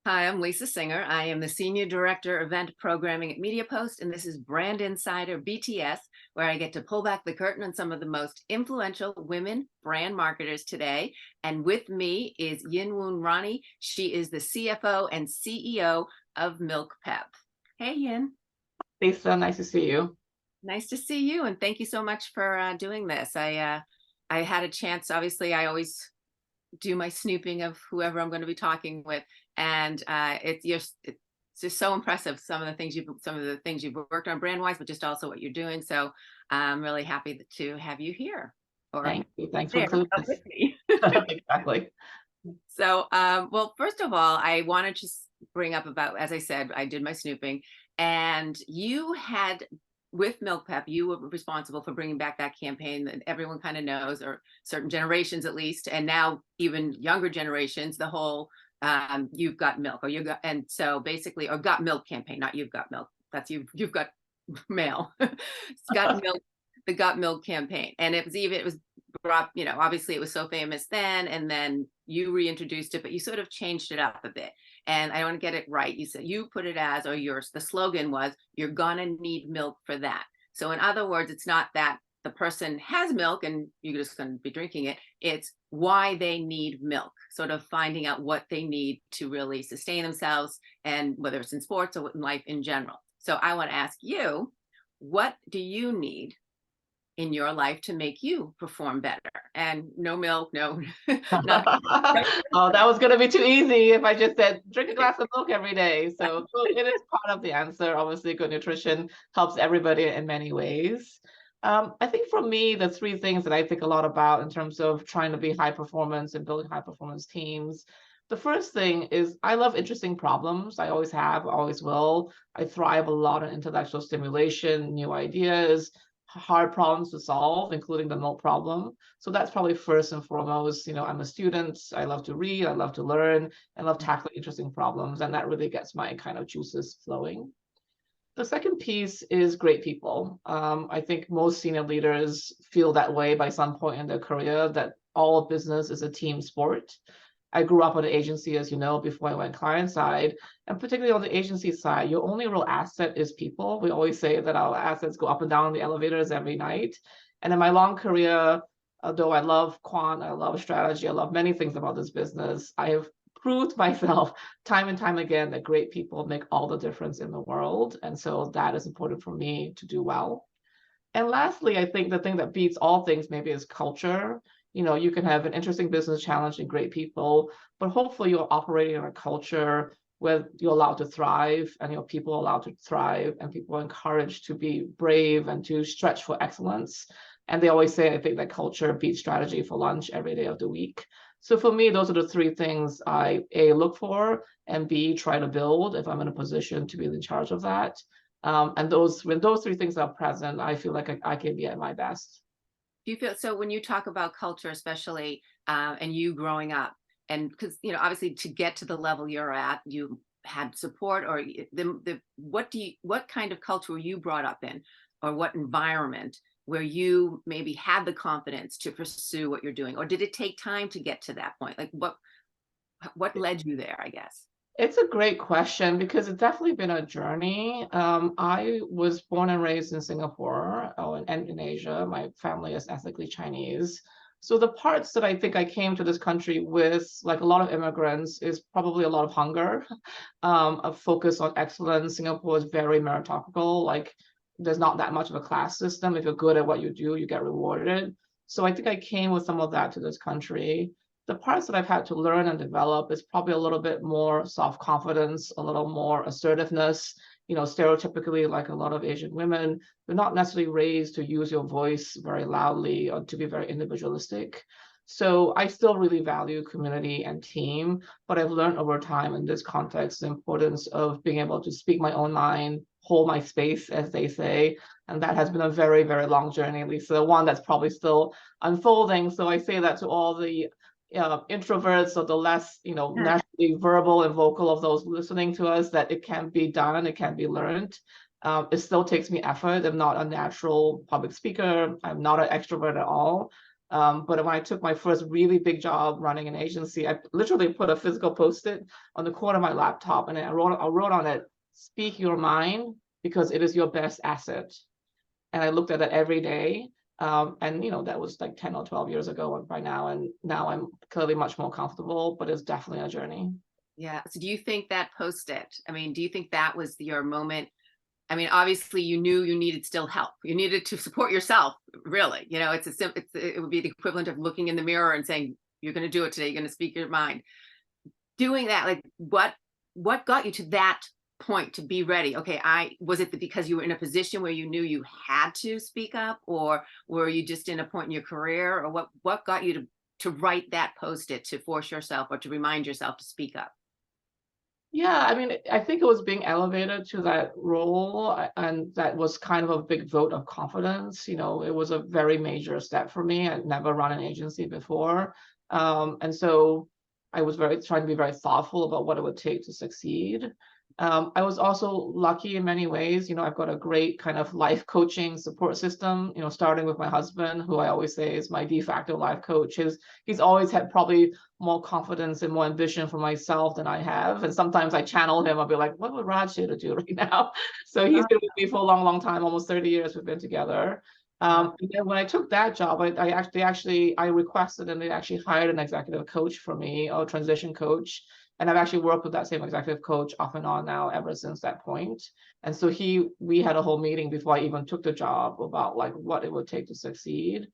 Hi, I'm Lisa Singer. I am the Senior Director Event Programming at MediaPost, and this is Brand Insider BTS, where I get to pull back the curtain on some of the most influential women brand marketers today. And with me is Yin Woon Rani. She is the CFO and CEO of MilkPEP. Hey, Yin. Lisa, nice to see you. Nice to see you, and thank you so much for doing this. I had a chance. Obviously, I always do my snooping of whoever I'm going to be talking with, and it's just so impressive. Some of the things you've worked on brand wise, but just also what you're doing. So I'm really happy to have you here or Thank you. Thanks for there including with us. me. Exactly. So, well, first of all, I wanted to bring up about, as I said, I did my snooping, and you had with MilkPEP, you were responsible for bringing back that campaign that everyone kind of knows, or certain generations at least, and now even younger generations, the whole "You've Got Milk" or "You Got," and so basically, or "Got Milk" campaign, not "You've Got Milk." That's you've got mail. It's got milk, the Got Milk campaign, and it was brought, obviously it was so famous then, and then you reintroduced it, but you sort of changed it up a bit. And I want to get it right. You said you put it as, or yours, the slogan was, "You're gonna need milk for that." So in other words, it's not that the person has milk and you're just going to be drinking it. It's why they need milk, sort of finding out what they need to really sustain themselves, and whether it's in sports or in life in general. So I want to ask you, what do you need in your life to make you perform better? And no milk, no, not. Oh, that was going to be too easy if I just said drink a glass of milk every day. So it is part of the answer. Obviously, good nutrition helps everybody in many ways. I think for me, the three things that I think a lot about in terms of trying to be high performance and building high performance teams. The first thing is I love interesting problems. I always have, always will. I thrive a lot on intellectual stimulation, new ideas, hard problems to solve, including the milk problem. So that's probably first and foremost. I'm a student. I love to read. I love to learn. I love tackling interesting problems. And that really gets my kind of juices flowing. The second piece is great people. I think most senior leaders feel that way by some point in their career, that all business is a team sport. I grew up on an agency, as you know, before I went client side. And particularly on the agency side, your only real asset is people. We always say that our assets go up and down the elevators every night. And in my long career, although I love quant, I love strategy, I love many things about this business, I have proved myself time and time again that great people make all the difference in the world. And so that is important for me to do well. And lastly, I think the thing that beats all things maybe is culture. You can have an interesting business challenge and great people, but hopefully you're operating in a culture where you're allowed to thrive and your people are allowed to thrive and people are encouraged to be brave and to stretch for excellence. And they always say, I think that culture beats strategy for lunch every day of the week. So for me, those are the three things I A, look for, and B, try to build if I'm in a position to be in charge of that. And when those three things are present, I feel like I can be at my best. Do you feel so when you talk about culture, especially, and you growing up, and because obviously to get to the level you're at, you had support, or what kind of culture were you brought up in, or what environment where you maybe had the confidence to pursue what you're doing, or did it take time to get to that point? Like what led you there, I guess? It's a great question because it's definitely been a journey. I was born and raised in Singapore, and in Asia. My family is ethnically Chinese. So the parts that I think I came to this country with, like a lot of immigrants, is probably a lot of hunger, a focus on excellence. Singapore is very meritocratic. Like there's not that much of a class system. If you're good at what you do, you get rewarded. So I think I came with some of that to this country. The parts that I've had to learn and develop is probably a little bit more self-confidence, a little more assertiveness. Stereotypically, like a lot of Asian women, they're not necessarily raised to use your voice very loudly or to be very individualistic. So I still really value community and team, but I've learned over time in this context the importance of being able to speak my own mind, hold my space, as they say. And that has been a very, very long journey, Lisa, one that's probably still unfolding. So I say that to all the introverts or the less, naturally verbal and vocal of those listening to us, that it can be done, it can be learned. It still takes me effort. I'm not a natural public speaker. I'm not an extrovert at all. But when I took my first really big job running an agency, I literally put a physical post-it on the corner of my laptop, and I wrote on it, "Speak your mind because it is your best asset." And I looked at it every day. And that was like 10 or 12 years ago by now. And now I'm clearly much more comfortable, but it's definitely a journey. Yeah. So do you think that post-it, I mean, do you think that was your moment? I mean, obviously you knew you needed still help. You needed to support yourself, really. It's a simple, it would be the equivalent of looking in the mirror and saying, you're going to do it today. You're going to speak your mind. Doing that, like what got you to that point to be ready? Okay, was it because you were in a position where you knew you had to speak up, or were you just in a point in your career, or what got you to write that post-it to force yourself or to remind yourself to speak up? Yeah, I mean, I think it was being elevated to that role, and that was kind of a big vote of confidence. It was a very major step for me. I'd never run an agency before. And so I was trying to be very thoughtful about what it would take to succeed. I was also lucky in many ways. I've got a great kind of life coaching support system, starting with my husband, who I always say is my de facto life coach. He's always had probably more confidence and more ambition for myself than I have. And sometimes I channel him. I'll be like, what would Raj do to do right now? So he's been with me for a long, long time, almost 30 years we've been together. Wow. And then when I took that job, I requested, and they actually hired an executive coach for me, a transition coach. And I've actually worked with that same executive coach off and on now ever since that point. And so we had a whole meeting before I even took the job about like what it would take to succeed.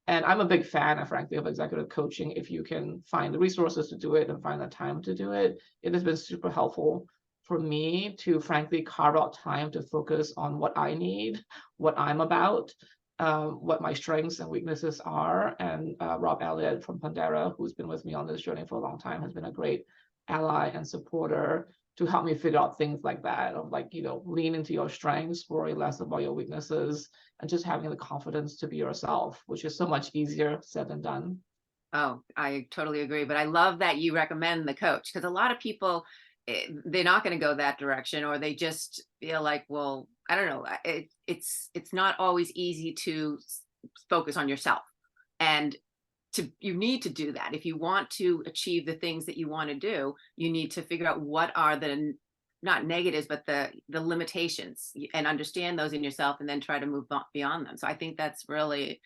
And I'm a big fan, frankly, of executive coaching. If you can find the resources to do it and find the time to do it, it has been super helpful for me to, frankly, carve out time to focus on what I need, what I'm about, what my strengths and weaknesses are. And Rob Elliott from Pandera, who's been with me on this journey for a long time, has been a great ally and supporter to help me figure out things like that, of like, lean into your strengths, worry less about your weaknesses, and just having the confidence to be yourself, which is so much easier said than done. Oh, I totally agree. But I love that you recommend the coach, because a lot of people, they're not going to go that direction, or they just feel like, well, I don't know. It's not always easy to focus on yourself, and you need to do that if you want to achieve the things that you want to do. You need to figure out what are the not negatives, but the limitations, and understand those in yourself, and then try to move beyond them. So I think that's really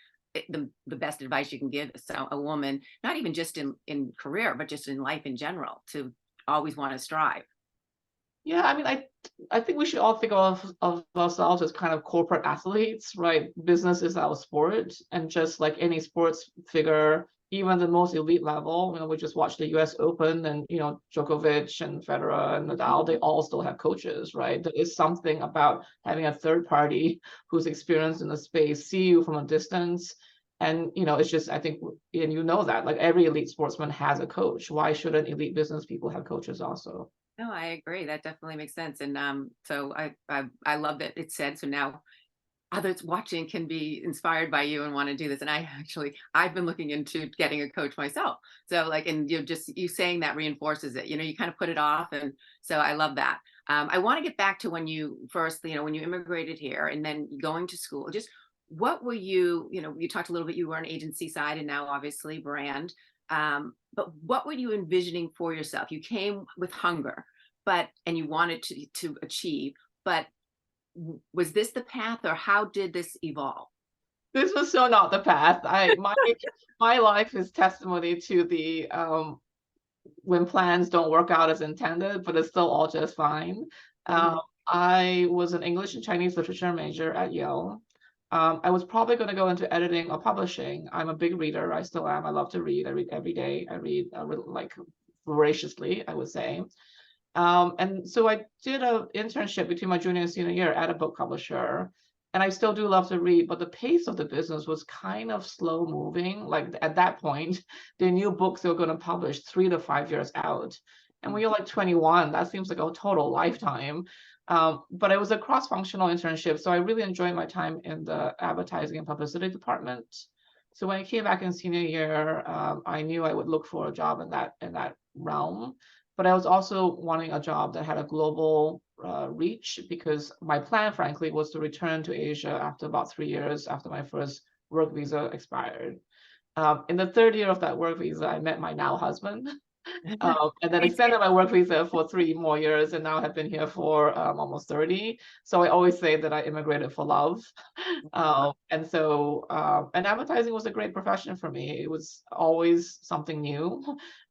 the best advice you can give a woman, not even just in career, but just in life in general, to always want to strive. Yeah, I mean, I think we should all think of ourselves as kind of corporate athletes, right? Business is our sport, and just like any sports figure, even the most elite level, we just watched the U.S. Open, and Djokovic and Federer and Nadal, they all still have coaches, right? There is something about having a third party who's experienced in the space see you from a distance. And it's just, I think, and that like every elite sportsman has a coach. Why shouldn't elite business people have coaches also? No, I agree. That definitely makes sense. And so I love that it said, so now others watching can be inspired by you and want to do this. And I've been looking into getting a coach myself. So like, and just you saying that reinforces it. You kind of put it off, and so I love that. I want to get back to when you first, when you immigrated here and then going to school. Just what were you talked a little bit. You were on agency side, and now obviously brand. But what were you envisioning for yourself? You came with hunger, and you wanted to achieve, but was this the path, or how did this evolve? This was so not the path. My life is testimony to the when plans don't work out as intended, but it's still all just fine. Mhm. I was an English and Chinese literature major at Yale. I was probably going to go into editing or publishing. I'm a big reader. I still am. I love to read. I read every day. I read like voraciously, I would say. And so I did an internship between my junior and senior year at a book publisher. And I still do love to read, but the pace of the business was kind of slow moving. Like at that point, the new books they were going to publish 3 to 5 years out. And when you're like 21, that seems like a total lifetime. But it was a cross-functional internship, so I really enjoyed my time in the advertising and publicity department. So when I came back in senior year, I knew I would look for a job in that realm. But I was also wanting a job that had a global reach, because my plan, frankly, was to return to Asia after about 3 years after my first work visa expired. In the third year of that work visa, I met my now husband. And then Me too. extended my work visa for 3 more years, and now have been here for almost 30. So I always say that I immigrated for love. And advertising was a great profession for me. It was always something new.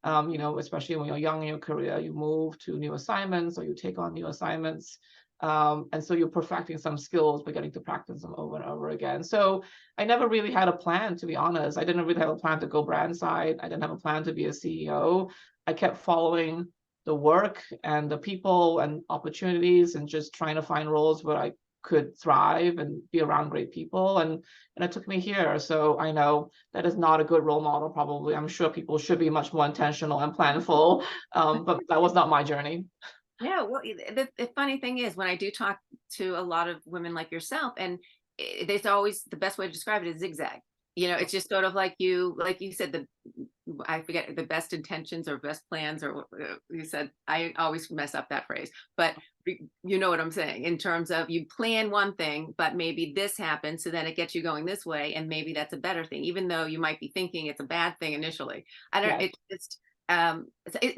Especially when you're young in your career, you move to new assignments or you take on new assignments. And so you're perfecting some skills by getting to practice them over and over again. So I never really had a plan, to be honest. I didn't really have a plan to go brand side. I didn't have a plan to be a CEO. I kept following the work and the people and opportunities and just trying to find roles where I could thrive and be around great people. And it took me here. So I know that is not a good role model, probably. I'm sure people should be much more intentional and planful. But that was not my journey. Yeah, well, the funny thing is when I do talk to a lot of women like yourself, and there's always the best way to describe it is zigzag. It's just sort of like you said, I forget the best intentions or best plans, or you said, I always mess up that phrase, but you know what I'm saying, in terms of you plan one thing, but maybe this happens. So then it gets you going this way. And maybe that's a better thing, even though you might be thinking it's a bad thing initially. I don't, Yes. it just,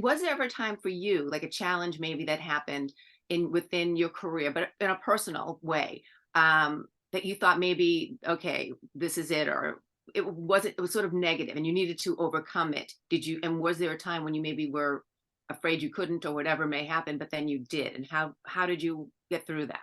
was there ever a time for you, like a challenge maybe that happened within your career, but in a personal way, that you thought maybe, okay, this is it, or it was sort of negative and you needed to overcome it? And was there a time when you maybe were afraid you couldn't or whatever may happen, but then you did? And how did you get through that?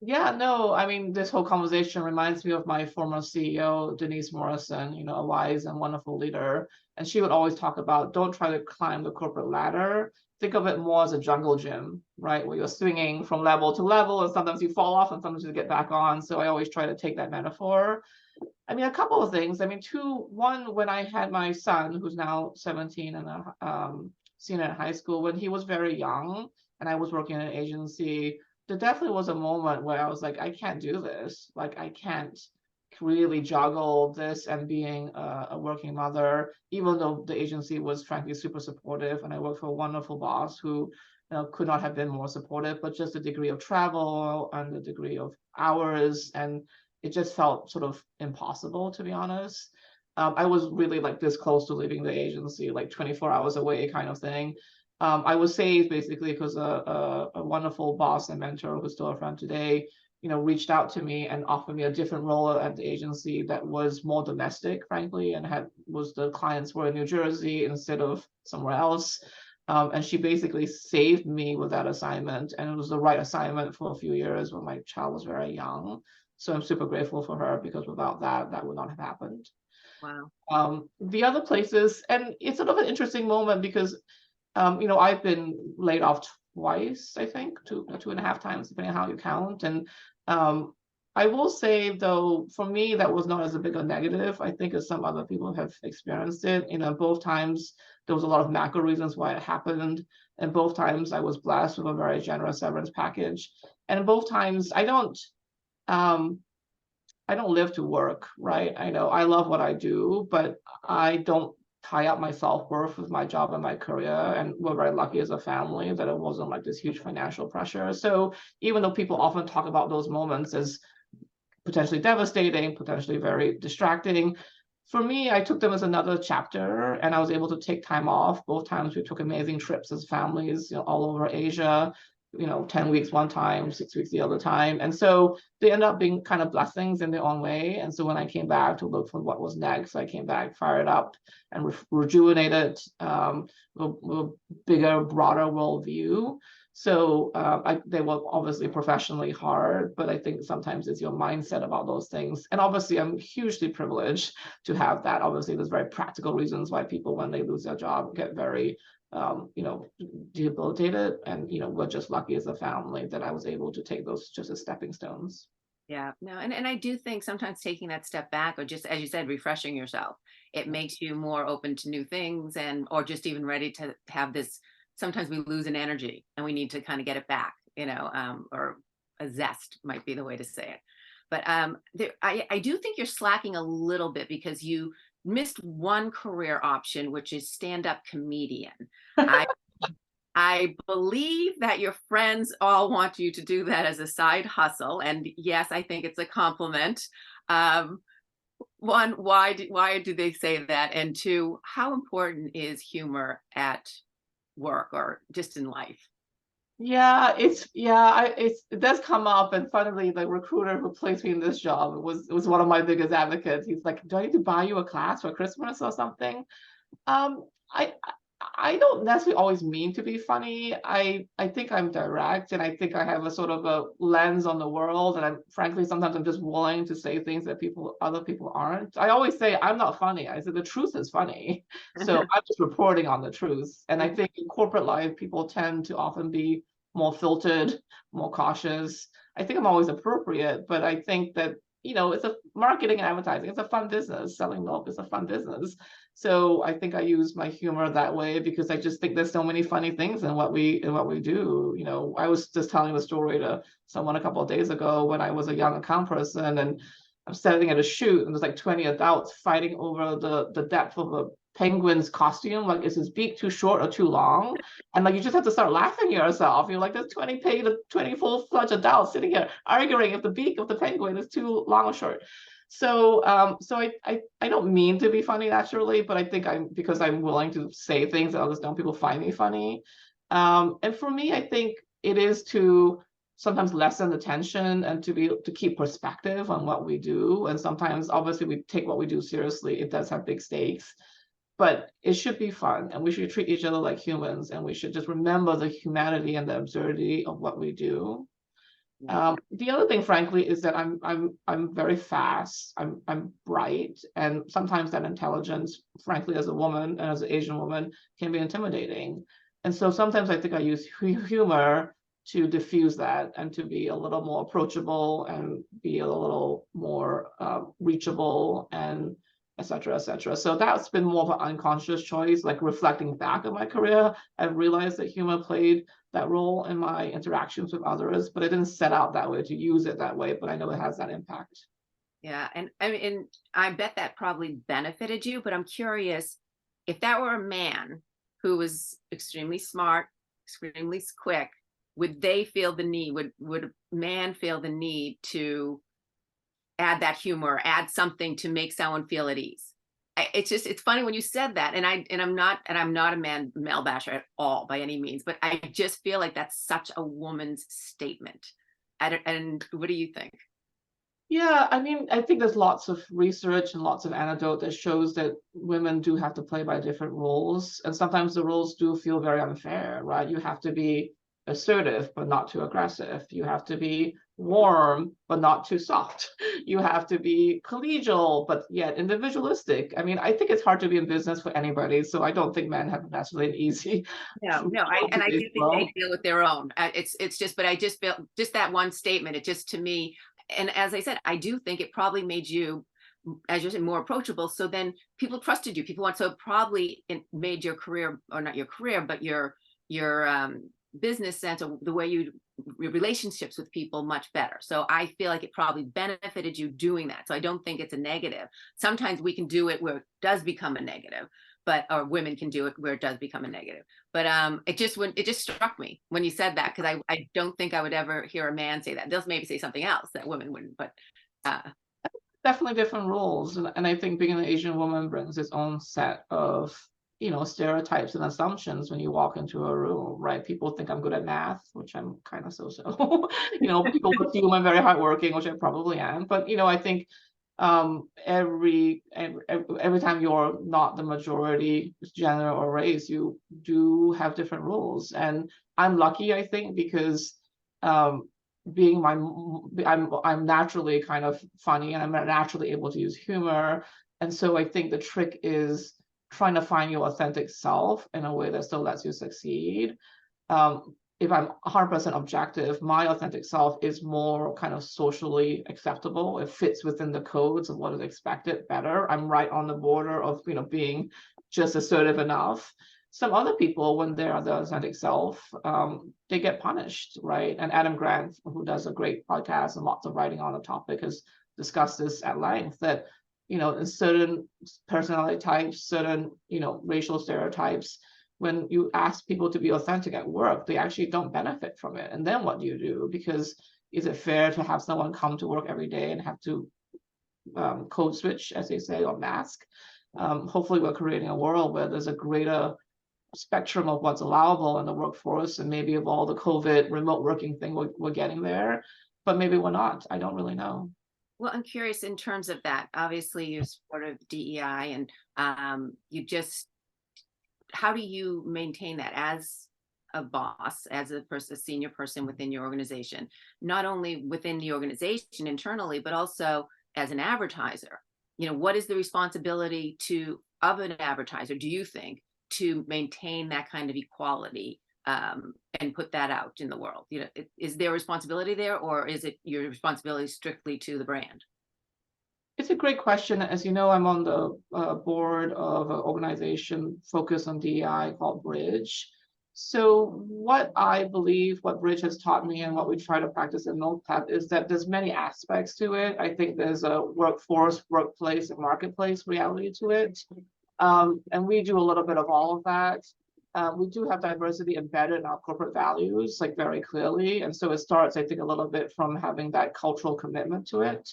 Yeah, no, I mean, this whole conversation reminds me of my former CEO, Denise Morrison, a wise and wonderful leader. And she would always talk about, don't try to climb the corporate ladder. Think of it more as a jungle gym, right? Where you're swinging from level to level, and sometimes you fall off and sometimes you get back on. So I always try to take that metaphor. I mean, a couple of things. I mean, one, when I had my son, who's now 17 and a senior in high school, when he was very young and I was working in an agency, there definitely was a moment where I was like, I can't do this. Like, I can't really juggle this and being a working mother, even though the agency was frankly super supportive. And I worked for a wonderful boss who could not have been more supportive, but just the degree of travel and the degree of hours, and it just felt sort of impossible, to be honest. I was really like this close to leaving the agency, like 24 hours away kind of thing. I was saved basically because a wonderful boss and mentor who's still a friend today, reached out to me and offered me a different role at the agency that was more domestic, frankly, and the clients were in New Jersey instead of somewhere else. And she basically saved me with that assignment, and it was the right assignment for a few years when my child was very young. So I'm super grateful for her, because without that, that would not have happened. Wow. The other places, and it's sort of an interesting moment because I've been laid off twice, I think, two and a half times, depending on how you count. And I will say, though, for me, that was not as a big a negative, I think, as some other people have experienced it. Both times there was a lot of macro reasons why it happened. And both times I was blessed with a very generous severance package. And both times um, I don't live to work, right? I know I love what I do, but I don't tie up my self-worth with my job and my career. And we're very lucky as a family that it wasn't like this huge financial pressure. So even though people often talk about those moments as potentially devastating, potentially very distracting, for me, I took them as another chapter, and I was able to take time off. Both times we took amazing trips as families, all over Asia, 10 weeks one time, 6 weeks the other time. And so they end up being kind of blessings in their own way. And so when I came back to look for what was next, I came back fired up and rejuvenated, with a bigger, broader worldview. So they were obviously professionally hard, but I think sometimes it's your mindset about those things. And obviously, I'm hugely privileged to have that. Obviously, there's very practical reasons why people, when they lose their job, get very debilitated. And we're just lucky as a family that I was able to take those just as stepping stones. Yeah, no, and I do think sometimes taking that step back, or just as you said, refreshing yourself, it makes you more open to new things, and or just even ready to have this. Sometimes we lose an energy and we need to kind of get it back, or a zest might be the way to say it. But I do think you're slacking a little bit because you missed one career option, which is stand-up comedian. I I believe that your friends all want you to do that as a side hustle. And yes, I think it's a compliment. Um, one, why do they say that? And two, how important is humor at work or just in life? It does come up, and finally the recruiter who placed me in this job was one of my biggest advocates. He's like, "Do I need to buy you a class for Christmas or something?" Um, I don't necessarily always mean to be funny. I think I'm direct, and I think I have a sort of a lens on the world, and I'm frankly sometimes I'm just willing to say things that other people aren't. I always say I'm not funny. I say the truth is funny. So I'm just reporting on the truth. And I think in corporate life, people tend to often be more filtered, more cautious. I think I'm always appropriate, but I think that, it's a marketing and advertising. It's a fun business. Selling milk is a fun business. So I think I use my humor that way because I just think there's so many funny things in what we do. I was just telling the story to someone a couple of days ago when I was a young account person, and I'm standing at a shoot, and there's like 20 adults fighting over the depth of a penguin's costume. Like, is his beak too short or too long? And like, you just have to start laughing at yourself. You're like, there's 20 full-fledged adults sitting here arguing if the beak of the penguin is too long or short. So I don't mean to be funny naturally, but I think because I'm willing to say things that others don't, people find me funny. And for me, I think it is to sometimes lessen the tension and to keep perspective on what we do. And sometimes, obviously, we take what we do seriously. It does have big stakes, but it should be fun, and we should treat each other like humans, and we should just remember the humanity and the absurdity of what we do. Yeah. The other thing, frankly, is that I'm very fast. I'm bright, and sometimes that intelligence, frankly, as a woman and as an Asian woman, can be intimidating. And so sometimes I think I use humor to diffuse that and to be a little more approachable and be a little more reachable, and et cetera, et cetera. So that's been more of an unconscious choice. Like, reflecting back on my career, I've realized that humor played that role in my interactions with others, but I didn't set out that way to use it that way, but I know it has that impact. Yeah, and I mean, and I bet that probably benefited you, but I'm curious if that were a man who was extremely smart, extremely quick, would they feel the need, would a man feel the need to add that humor, add something to make someone feel at ease? It's funny when you said that, and I'm not a male basher at all by any means, but I just feel like that's such a woman's statement. And what do you think? Yeah, I mean, I think there's lots of research and lots of anecdote that shows that women do have to play by different rules. And sometimes the rules do feel very unfair, right? You have to be assertive, but not too aggressive. You have to be warm, but not too soft. You have to be collegial, but yet individualistic. I mean, I think it's hard to be in business for anybody. So I don't think men have necessarily an easy No, no, job I today. do think they deal with their own. It's just, but I just feel just that one statement. It just to me, and as I said, I do think it probably made you, as you're saying, more approachable. So then people trusted you. People want, so it probably it made your career, or not your career, but your business sense, or the way your relationships with people much better. So I feel like it probably benefited you doing that. So I don't think it's a negative. Sometimes we can do it where it does become a negative, but or women can do it where it does become a negative. But it just struck me when you said that, because I don't think I would ever hear a man say that. They'll maybe say something else that women wouldn't, but uh Definitely different roles, and I think being an Asian woman brings its own set of stereotypes and assumptions when you walk into a room, right? People think I'm good at math, which I'm kind of so. People assume I'm very hardworking, which I probably am, but I think every time you're not the majority gender or race, you do have different rules. And I'm lucky, I think, because um being I'm naturally kind of funny, and I'm naturally able to use humor. And so I think the trick is trying to find your authentic self in a way that still lets you succeed. If I'm 100% objective, my authentic self is more kind of socially acceptable. It fits within the codes of what is expected better. I'm right on the border of being just assertive enough. Some other people, when they're the authentic self, they get punished, right? And Adam Grant, who does a great podcast and lots of writing on the topic, has discussed this at length, that in certain personality types, certain racial stereotypes, when you ask people to be authentic at work, they actually don't benefit from it. And then what do you do? Because is it fair to have someone come to work every day and have to code switch, as they say, or mask. Hopefully, we're creating a world where there's a greater spectrum of what's allowable in the workforce, and maybe of all the COVID remote working thing, we're getting there, but maybe we're not. I don't really know. Well, I'm curious in terms of that. Obviously, you're sort of DEI, and you just how do you maintain that as a boss, as a person, a senior person within your organization, not only within the organization internally, but also as an advertiser? You know, what is the responsibility to of an advertiser, do you think, to maintain that kind of equality, and put that out in the world? You know, is there responsibility there, or is it your responsibility strictly to the brand? It's a great question. As you know, I'm on the board of an organization focused on DEI called Bridge. So what I believe, what Bridge has taught me, and what we try to practice in MilkPEP is that there's many aspects to it. I think there's a workforce, workplace, and marketplace reality to it. And we do a little bit of all of that. We do have diversity embedded in our corporate values, like very clearly. And so it starts, I think, a little bit from having that cultural commitment to it.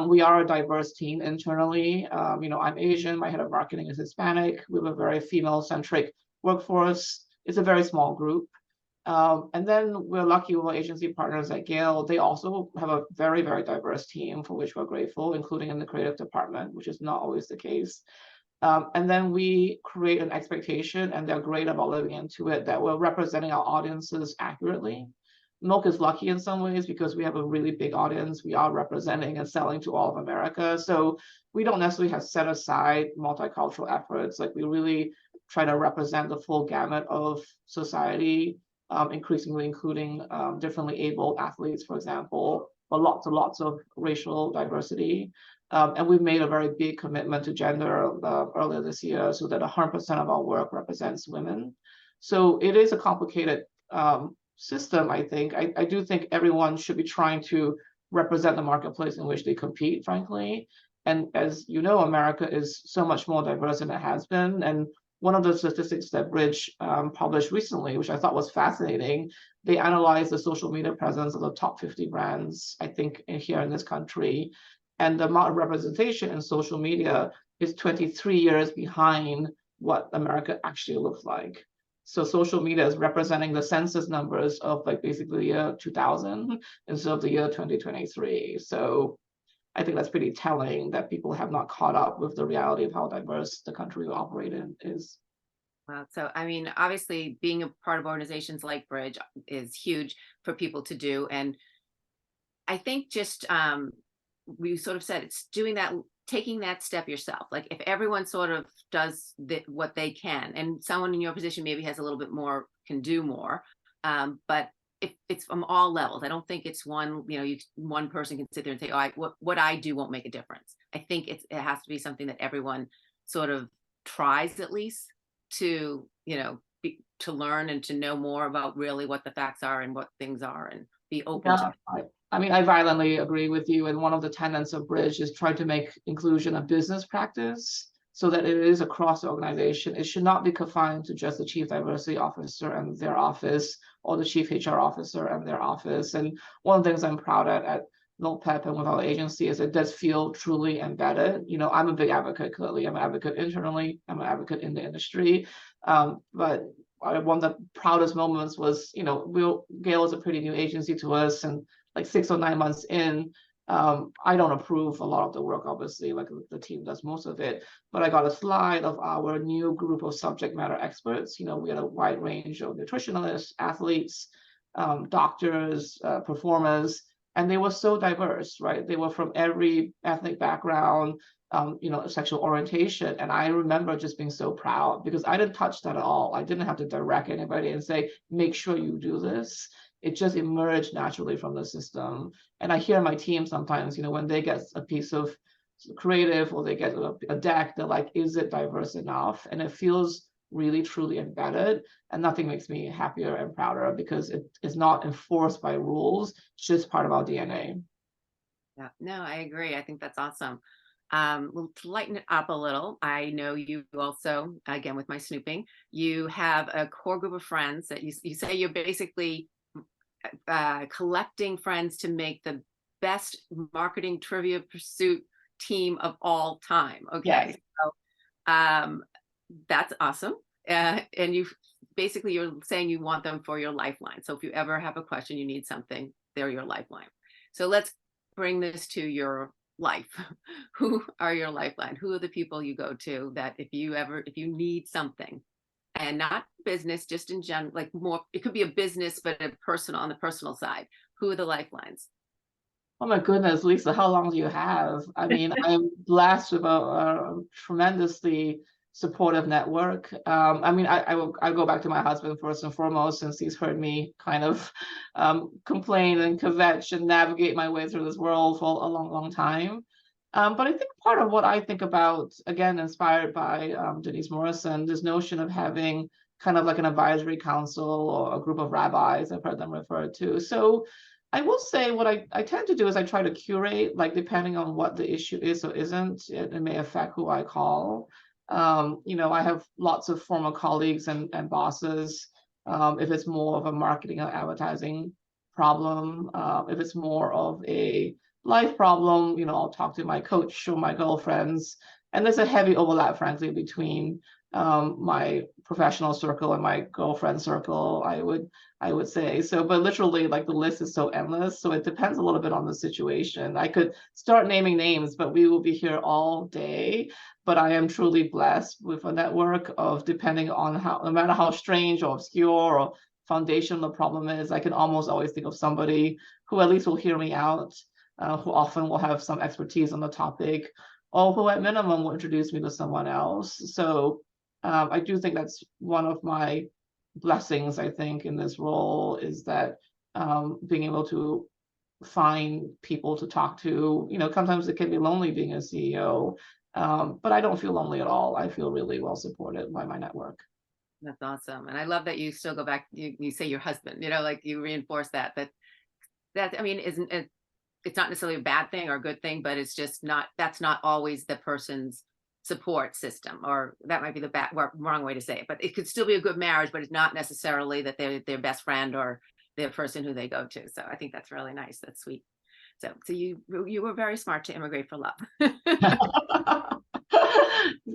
We are a diverse team internally. I'm Asian. My head of marketing is Hispanic. We have a very female-centric workforce. It's a very small group. And then we're lucky with our agency partners at Gale. They also have a very, very diverse team for which we're grateful, including in the creative department, which is not always the case. And then we create an expectation, and they're great about living into it, that we're representing our audiences accurately. Milk is lucky in some ways because we have a really big audience. We are representing and selling to all of America. So we don't necessarily have set aside multicultural efforts. Like, we really try to represent the full gamut of society, increasingly including differently abled athletes, for example, but lots and lots of racial diversity. And we've made a very big commitment to gender earlier this year, so that 100% of our work represents women. So it is a complicated system, I think. I do think everyone should be trying to represent the marketplace in which they compete, frankly. And as you know, America is so much more diverse than it has been. And one of the statistics that Bridge published recently, which I thought was fascinating, they analyzed the social media presence of the top 50 brands, I think, here in this country. And the amount of representation in social media is 23 years behind what America actually looks like. So social media is representing the census numbers of, like, basically the year 2000 instead of the year 2023. So I think that's pretty telling that people have not caught up with the reality of how diverse the country we operate in is. Wow. So, I mean, obviously, being a part of organizations like Bridge is huge for people to do. And I think just we sort of said it's doing that, taking that step yourself. Like, if everyone sort of does what they can, and someone in your position maybe has a little bit more, can do more. But if it's from all levels, I don't think it's one, one person can sit there and say, oh, what I do won't make a difference. I think it has to be something that everyone sort of tries, at least, to, to learn and to know more about really what the facts are and what things are, and be open to it. I mean, I violently agree with you. And one of the tenets of Bridge is trying to make inclusion a business practice so that it is across the organization. It should not be confined to just the chief diversity officer and their office, or the chief HR officer and their office. And one of the things I'm proud at MilkPEP and with our agency is it does feel truly embedded. I'm a big advocate, clearly. I'm an advocate internally. I'm an advocate in the industry. But one of the proudest moments was, Gale is a pretty new agency to us, and like 6 or 9 months in, I don't approve a lot of the work, obviously, like the team does most of it, but I got a slide of our new group of subject matter experts. We had a wide range of nutritionists, athletes, doctors, performers, and they were so diverse, right? They were from every ethnic background, sexual orientation. And I remember just being so proud because I didn't touch that at all. I didn't have to direct anybody and say, make sure you do this. It just emerged naturally from the system. And I hear my team sometimes, when they get a piece of creative or they get a deck, they're like, is it diverse enough? And it feels really, truly embedded. And nothing makes me happier and prouder because it is not enforced by rules. It's just part of our DNA. Yeah, no, I agree. I think that's awesome. Well, to lighten it up a little, I know you also, again, with my snooping, you have a core group of friends that you say you're basically collecting friends to make the best marketing trivia pursuit team of all time. Yes. Okay. So that's awesome. And you're saying you want them for your lifeline. So if you ever have a question, you need something, they're your lifeline. So let's bring this to your life. Who are your lifeline? Who are the people you go to that if you need something, and not business, just in general, like more, it could be a business, but a personal, on the personal side, who are the lifelines? Oh my goodness, Lisa, how long do you have? I mean, I'm blessed with a tremendously supportive network. I mean, I go back to my husband first and foremost, since he's heard me kind of complain and kvetch and navigate my way through this world for a long, long time. But I think part of what I think about, again, inspired by Denise Morrison, this notion of having kind of like an advisory council or a group of rabbis, I've heard them referred to. So I will say what I tend to do is I try to curate, like depending on what the issue is or isn't, it may affect who I call. I have lots of former colleagues and bosses. If it's more of a marketing or advertising problem, if it's more of a life problem, I'll talk to my coach or my girlfriends. And there's a heavy overlap, frankly, between my professional circle and my girlfriend circle, I would say. So, but literally, like the list is so endless. So it depends a little bit on the situation. I could start naming names, but we will be here all day. But I am truly blessed with a network of, depending on how, no matter how strange or obscure or foundational the problem is, I can almost always think of somebody who at least will hear me out, who often will have some expertise on the topic, or who at minimum will introduce me to someone else. So I do think that's one of my blessings, I think, in this role, is that being able to find people to talk to. Sometimes it can be lonely being a CEO, but I don't feel lonely at all. I feel really well supported by my network. That's awesome. And I love that you still go back, you say your husband, like you reinforce that I mean, isn't it, it's not necessarily a bad thing or a good thing, but it's just not, that's not always the person's support system, or that might be the wrong way to say it, but it could still be a good marriage, but it's not necessarily that they're their best friend or the person who they go to. So I think that's really nice. That's sweet. So you were very smart to immigrate for love.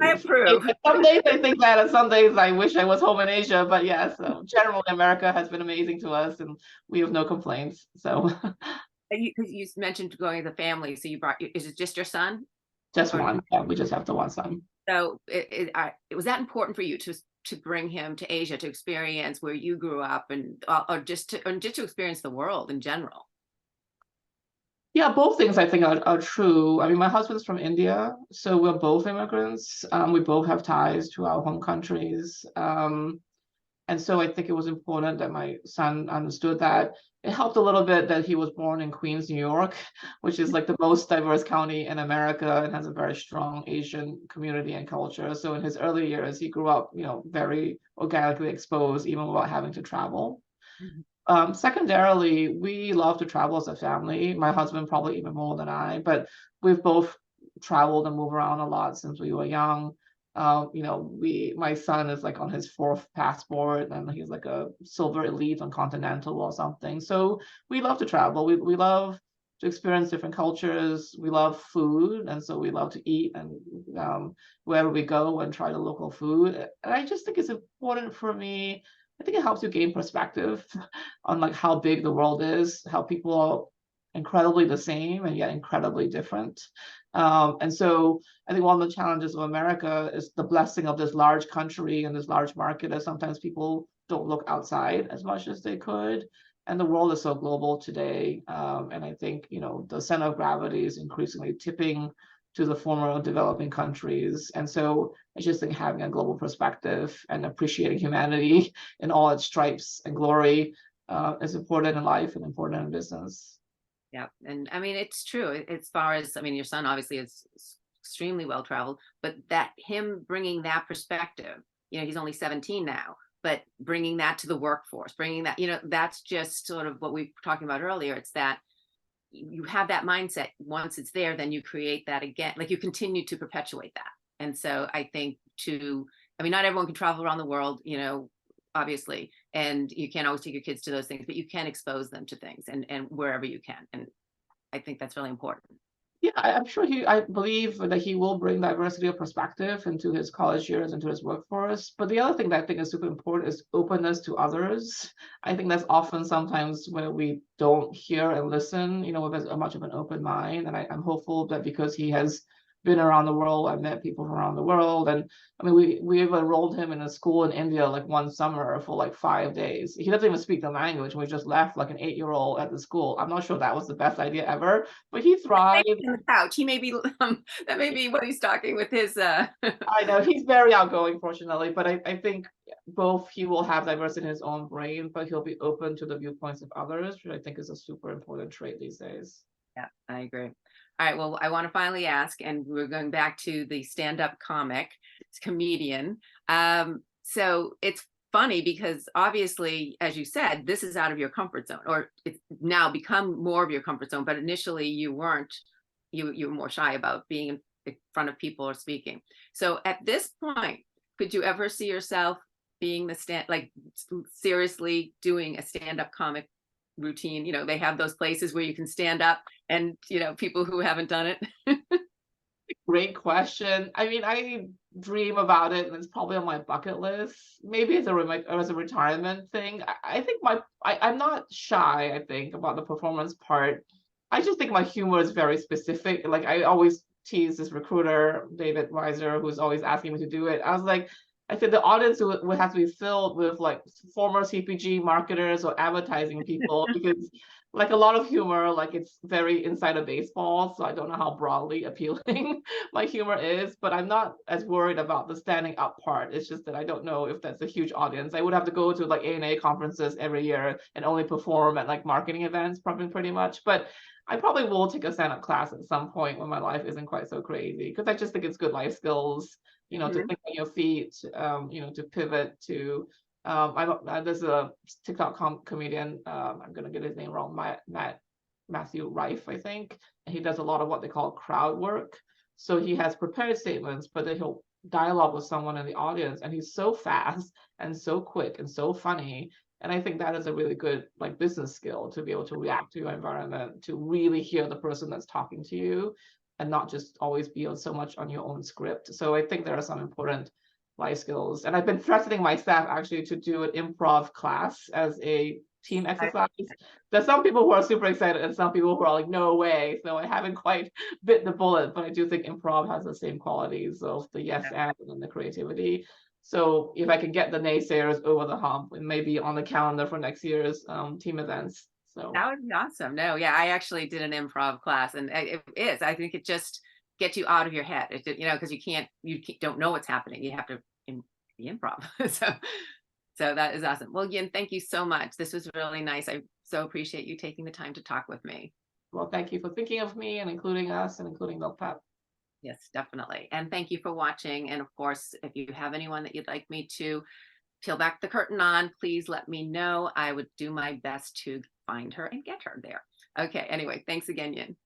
I approve. Some days I think that, and some days I wish I was home in Asia. But yes, generally America has been amazing to us, and we have no complaints. So Because you mentioned going to the family, so is it just your son? just Or one, yeah, we just have the one son. so it was that important for you to bring him to Asia to experience where you grew up, and or just to experience the world in general? Yeah, both things I think are true. I mean, my husband's from India, so we're both immigrants. We both have ties to our home countries. And so I think it was important that my son understood that. It helped a little bit that he was born in Queens, New York, which is like the most diverse county in America and has a very strong Asian community and culture. So in his early years, he grew up, very organically exposed, even without having to travel. Mhm. Secondarily, we love to travel as a family. My husband probably even more than I, but we've both traveled and moved around a lot since we were young. My son is like on his fourth passport, and he's like a silver elite on Continental or something. So we love to travel. We love to experience different cultures. We love food, and so we love to eat and wherever we go and try the local food. And I just think it's important for me. I think it helps you gain perspective on like how big the world is, how people are incredibly the same and yet incredibly different. And so I think one of the challenges of America is the blessing of this large country and this large market, as sometimes people don't look outside as much as they could. And the world is so global today. And I think, the center of gravity is increasingly tipping to the former developing countries. And so I just think having a global perspective and appreciating humanity in all its stripes and glory is important in life and important in business. Yeah, and I mean it's true as far as, I mean, your son obviously is extremely well traveled, but that him bringing that perspective, he's only 17 now, but bringing that to the workforce, bringing that, that's just sort of what we were talking about earlier. It's that you have that mindset. Once it's there, then you create that again, like you continue to perpetuate that. And so I think I mean, not everyone can travel around the world, obviously, and you can't always take your kids to those things, but you can expose them to things and wherever you can. And I think that's really important. Yeah, I'm sure I believe that he will bring diversity of perspective into his college years, into his workforce. But the other thing that I think is super important is openness to others. I think that's often sometimes where we don't hear and listen, with as much of an open mind. And I'm hopeful that because he has been around the world and met people from around the world. And I mean, we've enrolled him in a school in India like one summer for like 5 days. He doesn't even speak the language. We just left like an 8-year-old at the school. I'm not sure that was the best idea ever, but he thrived. In the couch. He may be that may be what he's talking with his I know he's very outgoing, fortunately, but I think both he will have diversity in his own brain, but he'll be open to the viewpoints of others, which I think is a super important trait these days. Yeah, I agree. All right, well, I want to finally ask, and we're going back to the stand-up comic, comedian. So it's funny because obviously, as you said, this is out of your comfort zone, or it's now become more of your comfort zone, but initially you weren't, you were more shy about being in front of people or speaking. So at this point, could you ever see yourself being seriously doing a stand-up comic routine? They have those places where you can stand up and, people who haven't done it. Great question. I mean, I dream about it, and it's probably on my bucket list. Maybe as a retirement thing. I think I'm not shy. I think about the performance part. I just think my humor is very specific. Like I always tease this recruiter, David Weiser, who's always asking me to do it. I was like, I said the audience would have to be filled with like former CPG marketers or advertising people because like a lot of humor, like it's very inside of baseball. So I don't know how broadly appealing my humor is, but I'm not as worried about the standing up part. It's just that I don't know if that's a huge audience. I would have to go to like ANA conferences every year and only perform at like marketing events, probably pretty much. But I probably will take a stand up class at some point when my life isn't quite so crazy because I just think it's good life skills, to Mhm. think on your feet, to pivot to there's a TikTok comedian. I'm gonna get his name wrong. Matthew Rife, I think. And he does a lot of what they call crowd work. So he has prepared statements, but then he'll dialogue with someone in the audience, and he's so fast and so quick and so funny. And I think that is a really good like business skill to be able to react to your environment, to really hear the person that's talking to you, and not just always be on so much on your own script. So I think there are some important life skills. And I've been threatening my staff actually to do an improv class as a team exercise. There's some people who are super excited and some people who are like, no way. So I haven't quite bit the bullet, but I do think improv has the same qualities of the yes and the creativity. So if I can get the naysayers over the hump, and maybe on the calendar for next year's team events. So That would be awesome. No, yeah, I actually did an improv class, and it is. I think it just gets you out of your head. Because don't know what's happening. You have to be improv. So that is awesome. Well, Yin, thank you so much. This was really nice. I so appreciate you taking the time to talk with me. well, thank you for thinking of me and including us and including MilkPEP. Yes, definitely. And thank you for watching. And of course, if you have anyone that you'd like me to peel back the curtain on, please let me know. I would do my best to find her and get her there. Okay. Anyway, thanks again, Yin.